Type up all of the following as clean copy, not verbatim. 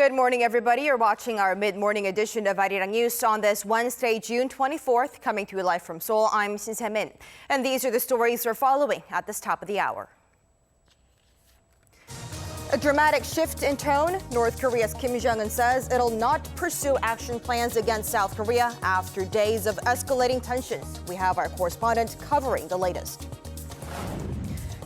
Good morning, everybody. You're watching our mid-morning edition of Arirang News on this Wednesday, June 24th, coming to you live from Seoul. I'm Min, and these are the stories we're following at this top of the hour. A dramatic shift in tone. North Korea's Kim Jong-un says it'll not pursue action plans against South Korea after days of escalating tensions. We have our correspondent covering the latest.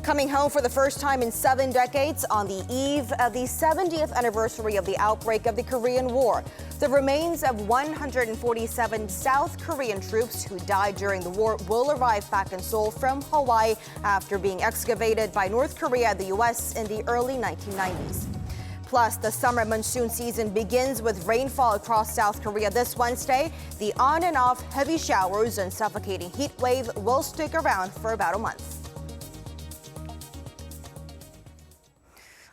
Coming home for the first time in 7 decades on the eve of the 70th anniversary of the outbreak of the Korean War, the remains of 147 South Korean troops who died during the war will arrive back in Seoul from Hawaii after being excavated by North Korea and the U.S. in the early 1990s. Plus, the summer monsoon season begins with rainfall across South Korea this Wednesday. The on and off heavy showers and suffocating heat wave will stick around for about a month.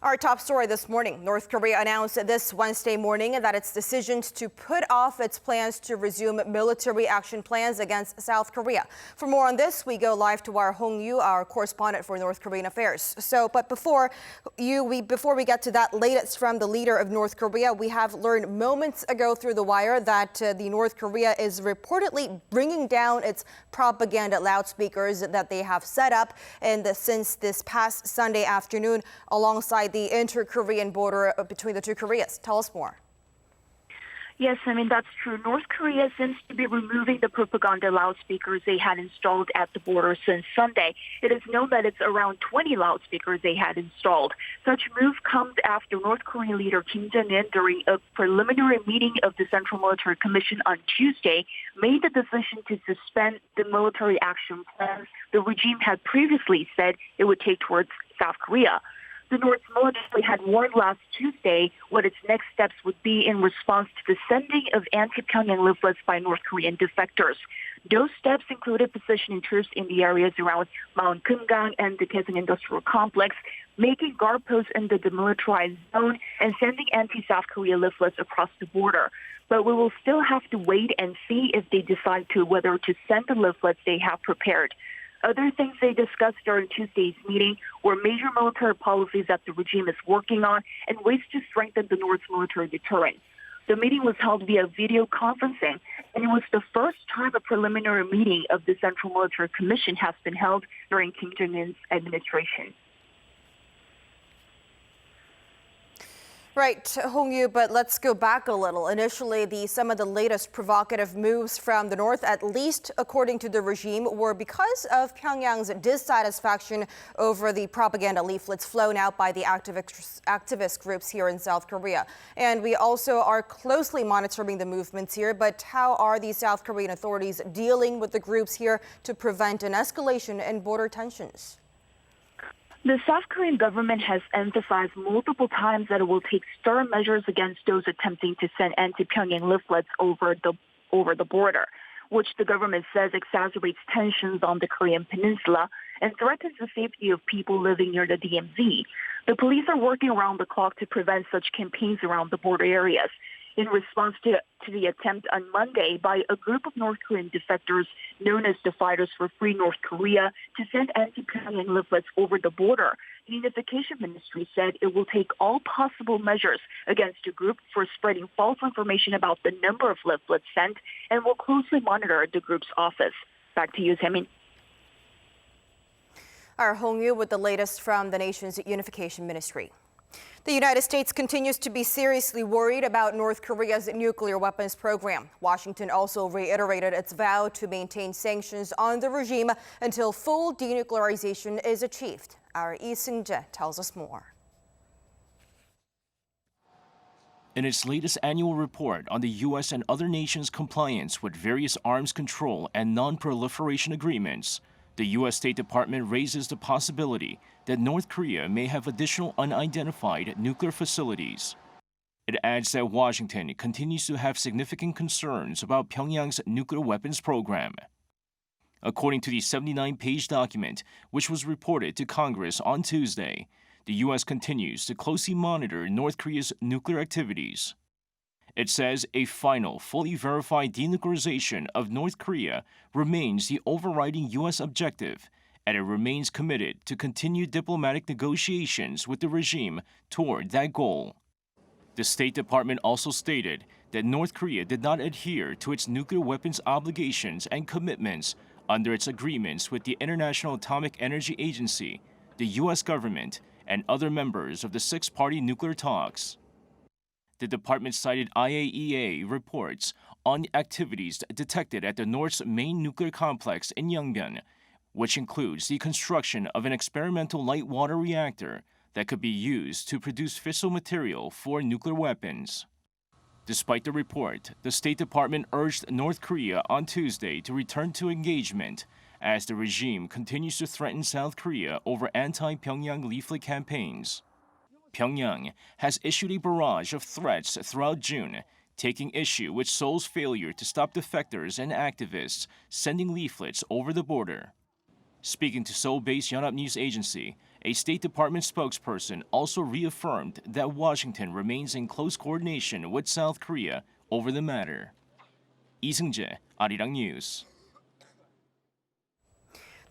Our top story this morning. North Korea announced this Wednesday morning that its decisions to put off its plans to resume military action plans against South Korea. For more on this, we go live to our Hong-yu, our correspondent for North Korean affairs. But before we get to that latest from the leader of North Korea, we have learned moments ago through the wire that the North Korea is reportedly bringing down its propaganda loudspeakers that they have set up since this past Sunday afternoon alongside the inter-Korean border between the two Koreas. Tell us more. Yes, that's true. North Korea seems to be removing the propaganda loudspeakers they had installed at the border since Sunday. It is known that it's around 20 loudspeakers they had installed. Such move comes after North Korean leader Kim Jong-un, during a preliminary meeting of the Central Military Commission on Tuesday, made the decision to suspend the military action plans the regime had previously said it would take towards South Korea. The North military had warned last Tuesday what its next steps would be in response to the sending of anti-Pyongyang leaflets by North Korean defectors. Those steps included positioning troops in the areas around Mount Kumgang and the Kaesong Industrial Complex, making guard posts in the demilitarized zone, and sending anti-South Korea leaflets across the border. But we will still have to wait and see if they decide whether to send the leaflets they have prepared. Other things they discussed during Tuesday's meeting were major military policies that the regime is working on and ways to strengthen the North's military deterrence. The meeting was held via video conferencing, and it was the first time a preliminary meeting of the Central Military Commission has been held during Kim Jong-un's administration. Right, Hong-yu, but let's go back a little. Initially, some of the latest provocative moves from the North, at least according to the regime, were because of Pyongyang's dissatisfaction over the propaganda leaflets flown out by the activist groups here in South Korea. And we also are closely monitoring the movements here, but how are the South Korean authorities dealing with the groups here to prevent an escalation in border tensions? The South Korean government has emphasized multiple times that it will take stern measures against those attempting to send anti-Pyongyang leaflets over the border, which the government says exacerbates tensions on the Korean peninsula and threatens the safety of people living near the DMZ. The police are working around the clock to prevent such campaigns around the border areas. In response to the attempt on Monday by a group of North Korean defectors known as the Fighters for Free North Korea to send anti-Pyongyang leaflets over the border, the Unification Ministry said it will take all possible measures against the group for spreading false information about the number of leaflets sent and will closely monitor the group's office. Back to you, Min. Our Hong-yu with the latest from the nation's Unification Ministry. The United States continues to be seriously worried about North Korea's nuclear weapons program. Washington also reiterated its vow to maintain sanctions on the regime until full denuclearization is achieved. Our Lee Seung-jae tells us more. In its latest annual report on the U.S. and other nations' compliance with various arms control and non-proliferation agreements, the U.S. State Department raises the possibility that North Korea may have additional unidentified nuclear facilities. It adds that Washington continues to have significant concerns about Pyongyang's nuclear weapons program. According to the 79-page document, which was reported to Congress on Tuesday, the U.S. continues to closely monitor North Korea's nuclear activities. It says a final, fully verified denuclearization of North Korea remains the overriding U.S. objective, and it remains committed to continue diplomatic negotiations with the regime toward that goal. The State Department also stated that North Korea did not adhere to its nuclear weapons obligations and commitments under its agreements with the International Atomic Energy Agency, the U.S. government, and other members of the six-party nuclear talks. The department cited IAEA reports on activities detected at the North's main nuclear complex in Yongbyon, which includes the construction of an experimental light water reactor that could be used to produce fissile material for nuclear weapons. Despite the report, the State Department urged North Korea on Tuesday to return to engagement as the regime continues to threaten South Korea over anti-Pyongyang leaflet campaigns. Pyongyang has issued a barrage of threats throughout June, taking issue with Seoul's failure to stop defectors and activists sending leaflets over the border. Speaking to Seoul-based Yonhap News Agency, a State Department spokesperson also reaffirmed that Washington remains in close coordination with South Korea over the matter. Lee Seung-jae, Arirang News.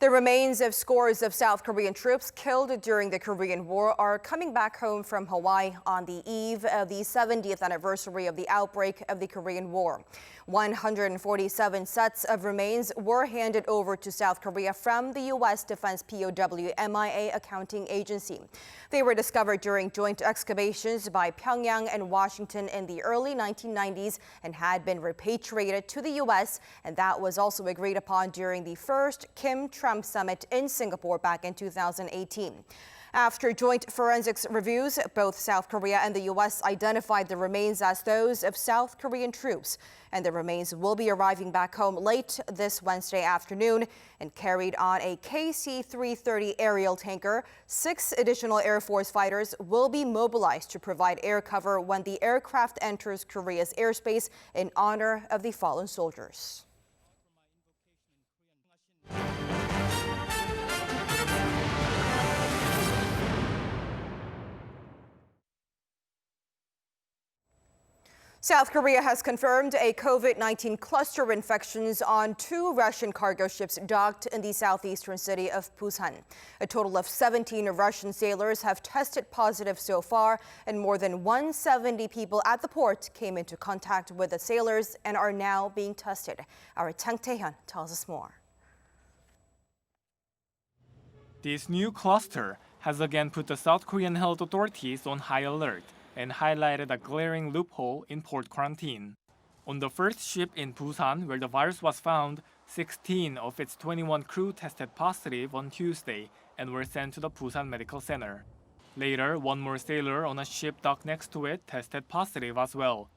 The remains of scores of South Korean troops killed during the Korean War are coming back home from Hawaii on the eve of the 70th anniversary of the outbreak of the Korean War. 147 sets of remains were handed over to South Korea from the U.S. Defense POW MIA accounting agency. They were discovered during joint excavations by Pyongyang and Washington in the early 1990s and had been repatriated to the U.S., and that was also agreed upon during the first Kim-Trump summit in Singapore back in 2018. After joint forensics reviews, both South Korea and the U.S. identified the remains as those of South Korean troops, and the remains will be arriving back home late this Wednesday afternoon and carried on a KC-330 aerial tanker. 6 additional Air Force fighters will be mobilized to provide air cover when the aircraft enters Korea's airspace in honor of the fallen soldiers. South Korea has confirmed a COVID-19 cluster infections on 2 Russian cargo ships docked in the southeastern city of Busan. A total of 17 Russian sailors have tested positive so far, and more than 170 people at the port came into contact with the sailors and are now being tested. Our Chang Tae-hyun tells us more. This new cluster has again put the South Korean health authorities on high alert and highlighted a glaring loophole in port quarantine. On the first ship in Busan, where the virus was found, 16 of its 21 crew tested positive on Tuesday and were sent to the Busan Medical Center. Later, 1 more sailor on a ship docked next to it tested positive as well.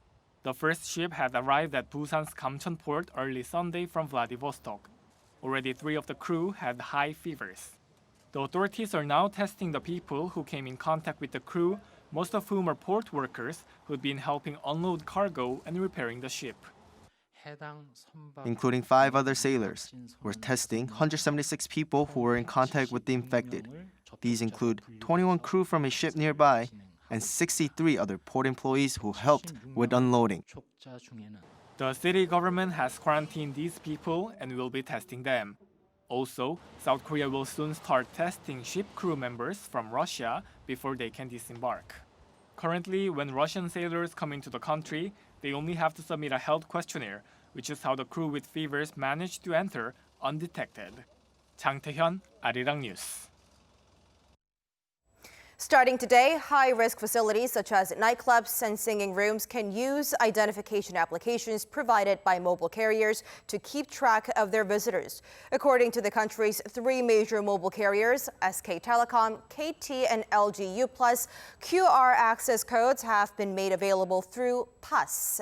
The first ship had arrived at Busan's Kamcheon port early Sunday from Vladivostok. Already 3 of the crew had high fevers. The authorities are now testing the people who came in contact with the crew, most of whom are port workers who'd been helping unload cargo and repairing the ship. Including 5 other sailors. We're testing 176 people who were in contact with the infected. These include 21 crew from a ship nearby and 63 other port employees who helped with unloading. The city government has quarantined these people and will be testing them. Also, South Korea will soon start testing ship crew members from Russia before they can disembark. Currently, when Russian sailors come into the country, they only have to submit a health questionnaire, which is how the crew with fevers managed to enter undetected. Chang Tae-hyun, Arirang News. Starting today, high-risk facilities such as nightclubs and singing rooms can use identification applications provided by mobile carriers to keep track of their visitors. According to the country's 3 major mobile carriers, SK Telecom, KT, and LG U+, QR access codes have been made available through Pass,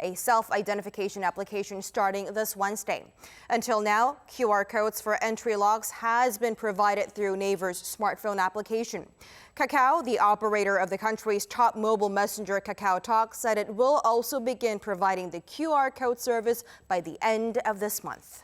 a self-identification application starting this Wednesday. Until now, QR codes for entry logs has been provided through Naver's smartphone application. Kakao, the operator of the country's top mobile messenger KakaoTalk, said it will also begin providing the QR code service by the end of this month.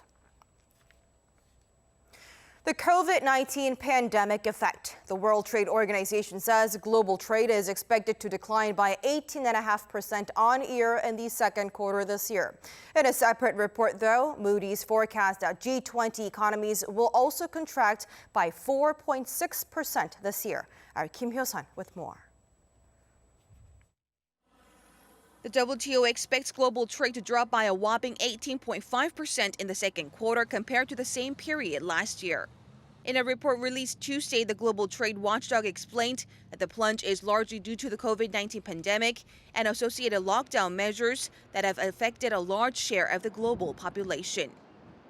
The COVID-19 pandemic effect. The World Trade Organization says global trade is expected to decline by 18.5% on year in the second quarter this year. In a separate report, though, Moody's forecast that G20 economies will also contract by 4.6% this year. Our Kim Hyo-sun with more. The WTO expects global trade to drop by a whopping 18.5% in the second quarter compared to the same period last year. In a report released Tuesday, the global trade watchdog explained that the plunge is largely due to the COVID-19 pandemic and associated lockdown measures that have affected a large share of the global population.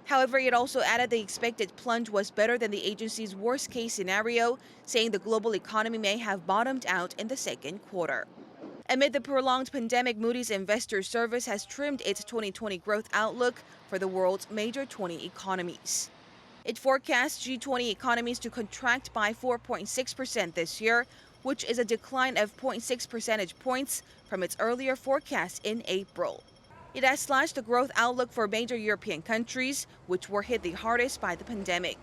However, it also added the expected plunge was better than the agency's worst-case scenario, saying the global economy may have bottomed out in the second quarter. Amid the prolonged pandemic, Moody's Investor Service has trimmed its 2020 growth outlook for the world's major 20 economies. It forecasts G20 economies to contract by 4.6% this year, which is a decline of 0.6 percentage points from its earlier forecast in April. It has slashed the growth outlook for major European countries, which were hit the hardest by the pandemic.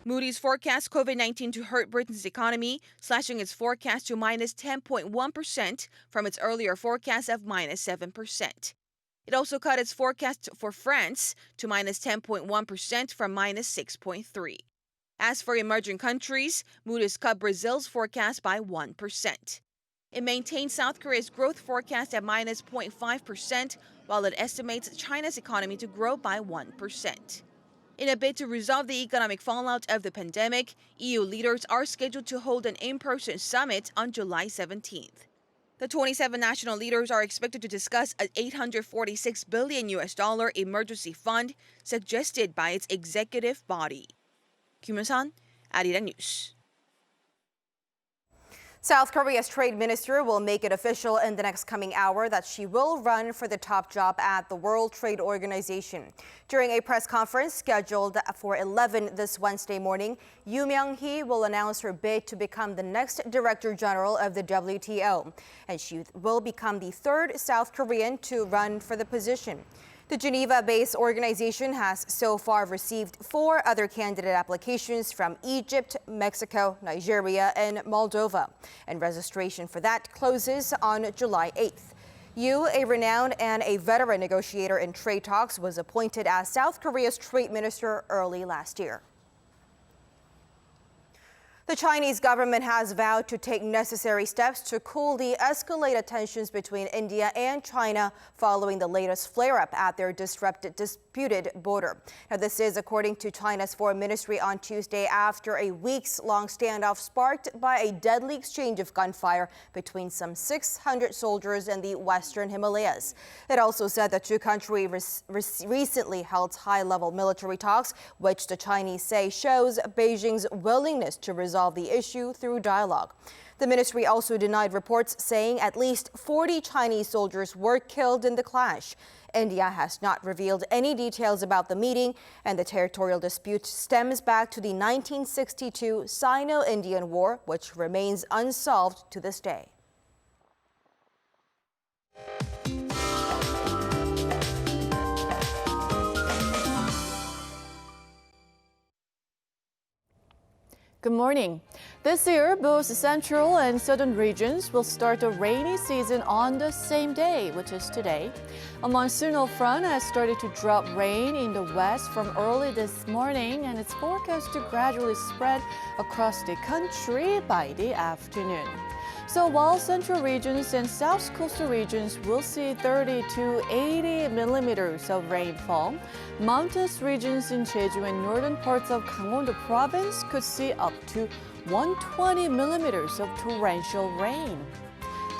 Moody's forecasts COVID-19 to hurt Britain's economy, slashing its forecast to minus 10.1% from its earlier forecast of minus 7%. It also cut its forecast for France to minus 10.1% from minus 6.3%. As for emerging countries, Moody's cut Brazil's forecast by 1%. It maintains South Korea's growth forecast at minus 0.5%, while it estimates China's economy to grow by 1%. In a bid to resolve the economic fallout of the pandemic, EU leaders are scheduled to hold an in-person summit on July 17th. The 27 national leaders are expected to discuss an $846 billion emergency fund suggested by its executive body. Kim Hyun-san, Arirang News. South Korea's trade minister will make it official in the next coming hour that she will run for the top job at the World Trade Organization. During a press conference scheduled for 11 this Wednesday morning, Myung-hee will announce her bid to become the next Director General of the WTO, and she will become the third South Korean to run for the position. The Geneva-based organization has so far received 4 other candidate applications from Egypt, Mexico, Nigeria, and Moldova, and registration for that closes on July 8th. Yu, a renowned and a veteran negotiator in trade talks, was appointed as South Korea's trade minister early last year. The Chinese government has vowed to take necessary steps to cool the escalated tensions between India and China following the latest flare-up at their disputed border. Now, this is according to China's foreign ministry on Tuesday after a weeks-long standoff sparked by a deadly exchange of gunfire between some 600 soldiers in the western Himalayas. It also said the two countries recently held high-level military talks, which the Chinese say shows Beijing's willingness to resolve the issue through dialogue. The ministry also denied reports saying at least 40 Chinese soldiers were killed in the clash. India has not revealed any details about the meeting, and the territorial dispute stems back to the 1962 Sino-Indian War, which remains unsolved to this day. Good morning. This year, both central and southern regions will start the rainy season on the same day, which is today. A monsoonal front has started to drop rain in the west from early this morning, and it's forecast to gradually spread across the country by the afternoon. So while central regions and south coastal regions will see 30 to 80 millimeters of rainfall, mountainous regions in Jeju and northern parts of Gangwon-do province could see up to 120 millimeters of torrential rain.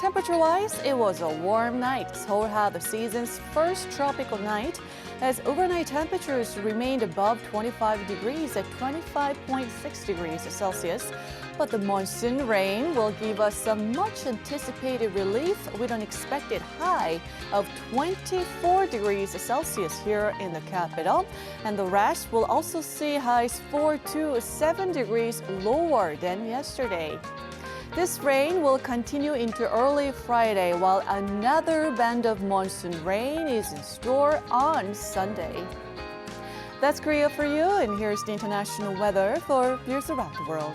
Temperature-wise, it was a warm night. Seoul had the season's first tropical night as overnight temperatures remained above 25 degrees at 25.6 degrees Celsius. But the monsoon rain will give us some much-anticipated relief with an expected high of 24 degrees Celsius here in the capital. And the rest will also see highs 4 to 7 degrees lower than yesterday. This rain will continue into early Friday, while another band of monsoon rain is in store on Sunday. That's Korea for you, and here's the international weather for viewers around the world.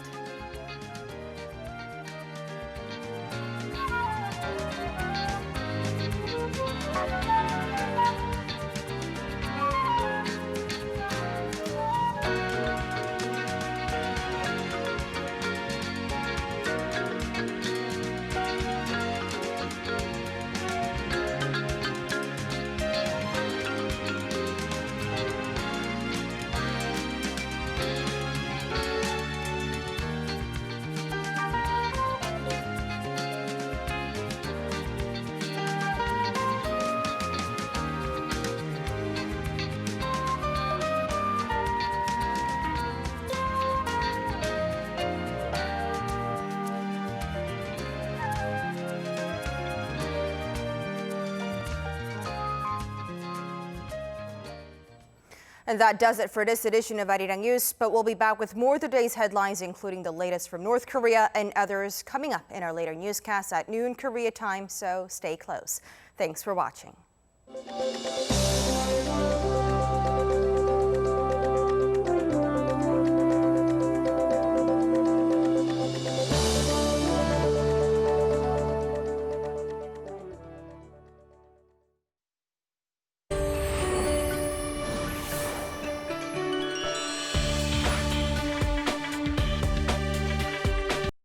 And that does it for this edition of Arirang News, but we'll be back with more of the day's headlines, including the latest from North Korea and others coming up in our later newscasts at noon Korea time, so stay close. Thanks for watching.